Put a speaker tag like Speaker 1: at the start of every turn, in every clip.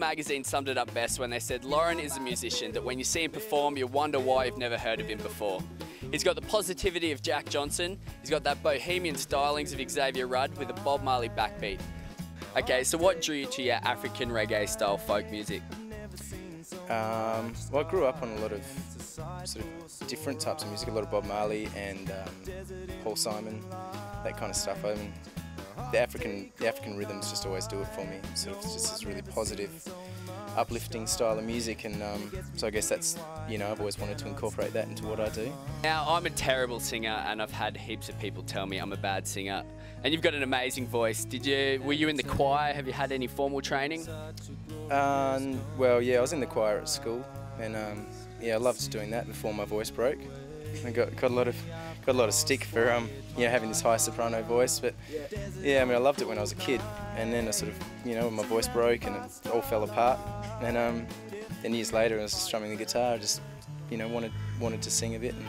Speaker 1: magazine summed it up best when they said Loren is a musician that when you see him perform, you wonder why you've never heard of him before. He's got the positivity of Jack Johnson, he's got that bohemian stylings of Xavier Rudd with a Bob Marley backbeat. Okay, so what drew you to your African reggae style folk music?
Speaker 2: Well, I grew up on a lot of sort of different types of music, a lot of Bob Marley and Paul Simon, that kind of stuff. I mean, the African rhythms just always do it for me. Sort of just this really positive, uplifting style of music, and so I guess that's, you know, I've always wanted to incorporate that into what I do.
Speaker 1: Now, I'm a terrible singer, and I've had heaps of people tell me I'm a bad singer. And you've got an amazing voice. Were you in the choir? Have you had any formal training?
Speaker 2: Well, yeah, I was in the choir at school, and yeah, I loved doing that before my voice broke. I got a lot of stick for you know, having this high soprano voice, but yeah, I mean, I loved it when I was a kid, and then I sort of, you know, my voice broke and it all fell apart, and then years later I was strumming the guitar. I just, you know, wanted to sing a bit and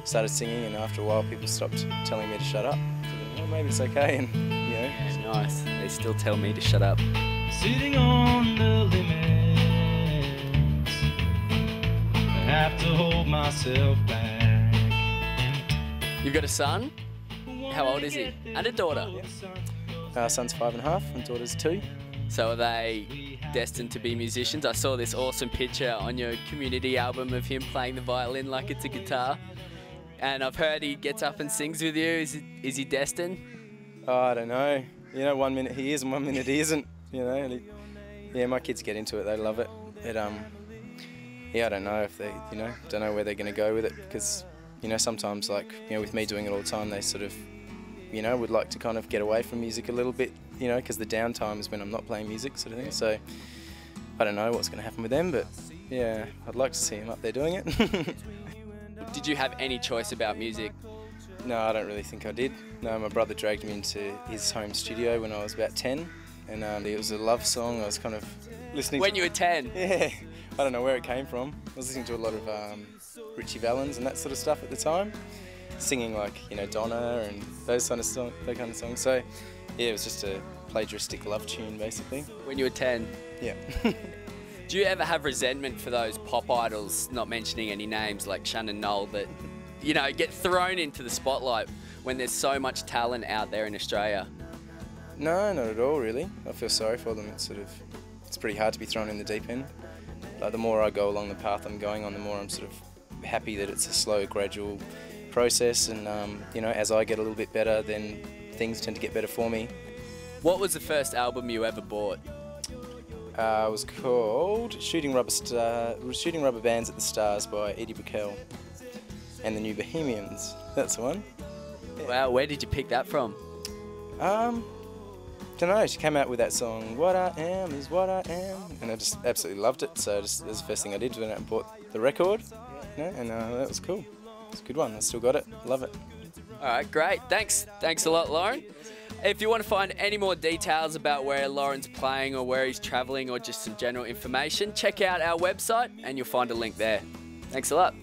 Speaker 2: started singing, and after a while people stopped telling me to shut up. So, well, maybe it's okay, and you know.
Speaker 1: It's nice. They still tell me to shut up.
Speaker 3: Sitting on the limits, I have to hold myself back.
Speaker 1: You've got a son? How old is he? And a daughter?
Speaker 2: Son's 5.5 and daughter's 2.
Speaker 1: So are they destined to be musicians? I saw this awesome picture on your community album of him playing the violin like it's a guitar. And I've heard he gets up and sings with you. Is he destined?
Speaker 2: Oh, I don't know. You know, 1 minute he is and 1 minute he isn't. You know, and yeah, my kids get into it. They love it. Yeah, I don't know if they, you know, don't know where they're going to go with it, because, you know, sometimes, like, you know, with me doing it all the time, they sort of, you know, would like to kind of get away from music a little bit, you know, because the downtime is when I'm not playing music, sort of thing. So I don't know what's going to happen with them, but yeah, I'd like to see them up there doing it.
Speaker 1: Did you have any choice about music?
Speaker 2: No, I don't really think I did. No, my brother dragged me into his home studio when I was about 10, and it was a love song. I was kind of listening
Speaker 1: when you were 10?
Speaker 2: Yeah, I don't know where it came from. I was listening to a lot of Richie Valens and that sort of stuff at the time, singing, like, you know, Donna and those kind of songs. So yeah, it was just a plagiaristic love tune, basically.
Speaker 1: When you were 10?
Speaker 2: Yeah.
Speaker 1: Do you ever have resentment for those pop idols, not mentioning any names, like Shannon Knoll, that, you know, get thrown into the spotlight when there's so much talent out there in Australia?
Speaker 2: No, not at all, really. I feel sorry for them. It's pretty hard to be thrown in the deep end. Like, the more I go along the path I'm going on, the more I'm sort of happy that it's a slow, gradual process, and you know, as I get a little bit better, then things tend to get better for me.
Speaker 1: What was the first album you ever bought?
Speaker 2: It was called Shooting Rubber Bands at the Stars by Eddie Brickell and the New Bohemians. That's the one. Yeah.
Speaker 1: Wow, where did you pick that from?
Speaker 2: Don't know, she came out with that song, What I Am Is What I Am, and I just absolutely loved it, so that was the first thing I did, went out and bought the record, you know, and that was cool. It's a good one, I still got it, love it.
Speaker 1: Alright, great, thanks a lot, Loren. If you want to find any more details about where Loren's playing or where he's travelling, or just some general information, check out our website and you'll find a link there. Thanks a lot.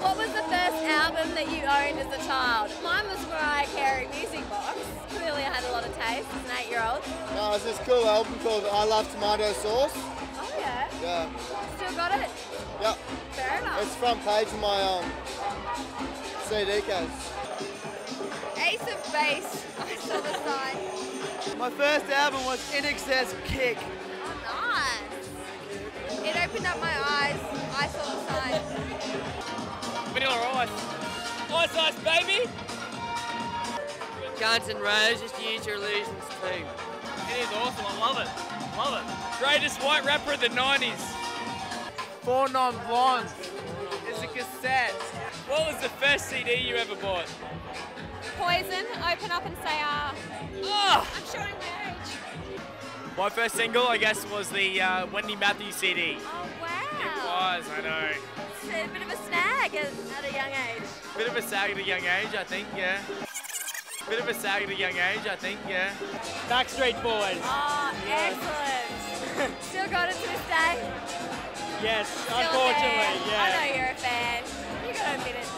Speaker 4: What was the first album that you owned as a child? Mine was Mariah Carey Music Box. Clearly I had a lot of taste as an 8-year-old.
Speaker 5: No, it's this cool album called I Love Tomato Sauce.
Speaker 4: Oh yeah?
Speaker 5: Yeah.
Speaker 4: Still got it?
Speaker 5: Yep.
Speaker 4: Fair enough.
Speaker 5: It's front page of my CD case.
Speaker 4: Ace of Base. I saw the sign.
Speaker 5: My first album was In Excess Kick.
Speaker 4: Oh, nice. It opened up my eyes. I saw the sign.
Speaker 1: Vanilla Ice. Ice Ice, baby!
Speaker 6: Guns N' Roses, Use Your Illusions too.
Speaker 1: It is awesome, I love it. Love it. Greatest white rapper of the 90s.
Speaker 5: 4 Non Blondes. It's a cassette.
Speaker 1: What was the first CD you ever bought?
Speaker 4: Poison. Open up and say,
Speaker 1: Oh!
Speaker 4: I'm showing my age.
Speaker 1: My first single, I guess, was the Wendy Matthews CD.
Speaker 4: Oh, wow.
Speaker 1: It was, I know.
Speaker 4: It's a bit of a snag at a young age.
Speaker 1: Bit of a sag at a young age, I think, yeah. Bit of a sag at a young age, I think, yeah. Backstreet Boys.
Speaker 4: Oh, excellent. Still got it to this day?
Speaker 1: Yes,
Speaker 4: Still
Speaker 1: unfortunately,
Speaker 4: a fan.
Speaker 1: yeah.
Speaker 4: I know you're a fan. You gotta admit it.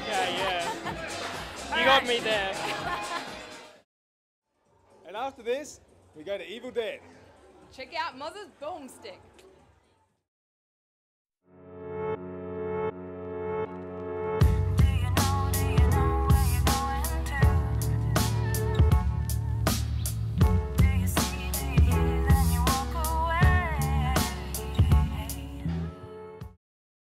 Speaker 1: Okay, yeah.
Speaker 6: You got me there.
Speaker 7: And after this, we go to Evil Dead.
Speaker 8: Check out Mother's Boomstick.